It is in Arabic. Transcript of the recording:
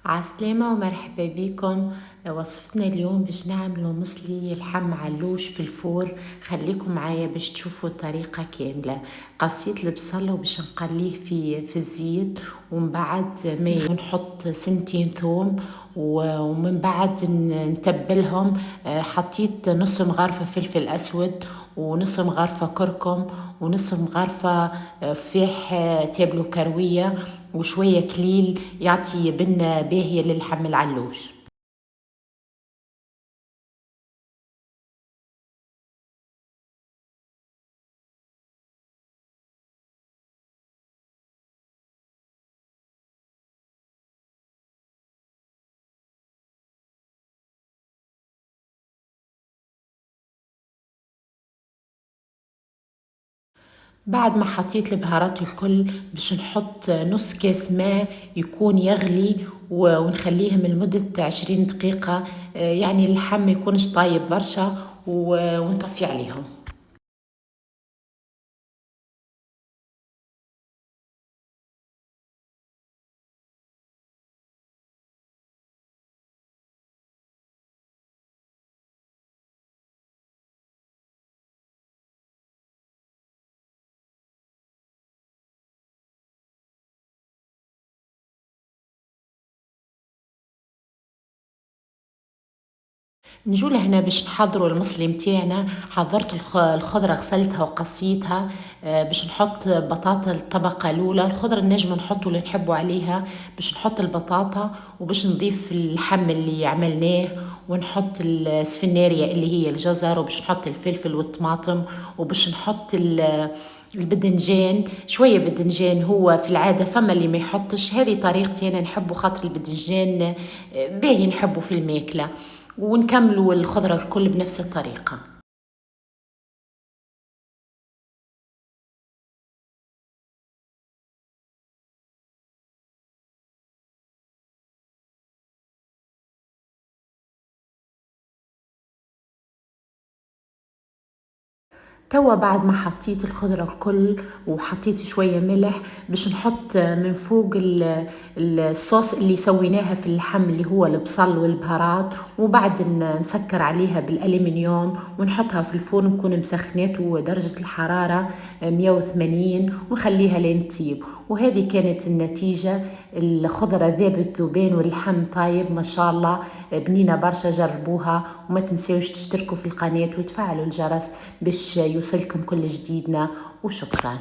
عسلامة ومرحبا بكم. وصفتنا اليوم باش نعملوا مصلي اللحم علوش في الفور. خليكم معايا باش تشوفوا الطريقة كاملة. قصيت البصل وباش نقليه في الزيت، ومن بعد ما نحط سنتين ثوم، ومن بعد نتبلهم. حطيت نص مغرفة فلفل أسود، ونص مغرفة كركم، ونص مغرفة فيح تابلو كروية، وشوية كليل يعطي بنة باهية للحم العلوش. بعد ما حطيت البهارات الكل باش نحط نص كاس ماء يكون يغلي، ونخليهم لمدة 20 دقيقة، يعني اللحم ما يكونش طايب برشا، ونطفي عليهم. نجو لهنا باش نحضروا المصلي متاعنا. حضرت الخضرة، غسلتها وقصيتها. باش نحط بطاطا الطبقة الأولى. الخضرة نجم نحطوا اللي نحبوا عليها. باش نحط البطاطا، وباش نضيف اللحم اللي عملناه، ونحط السفنارية اللي هي الجزر، وباش نحط الفلفل والطماطم، وباش نحط البدنجان. شوية بدنجان، هو في العادة فما اللي ما يحطش، هذه طريقتي أنا نحبه خاطر البدنجان باهي نحبه في الماكلة. ونكملوا الخضرة الكل بنفس الطريقة. توا بعد ما حطيت الخضرة الكل وحطيت شوية ملح، باش نحط من فوق الصوص اللي سويناها في اللحم اللي هو البصل والبهارات، وبعد نسكر عليها بالألمنيوم ونحطها في الفرن. نكون مسخناته درجة الحرارة 180، ونخليها لين تطيب. وهذه كانت النتيجة. الخضرة ذابت ذوبان واللحم طايب ما شاء الله، بنينة برشا. جربوها، وما تنسوش تشتركوا في القناة وتفعلوا الجرس باش يوصلكم كل جديدنا. وشكرا.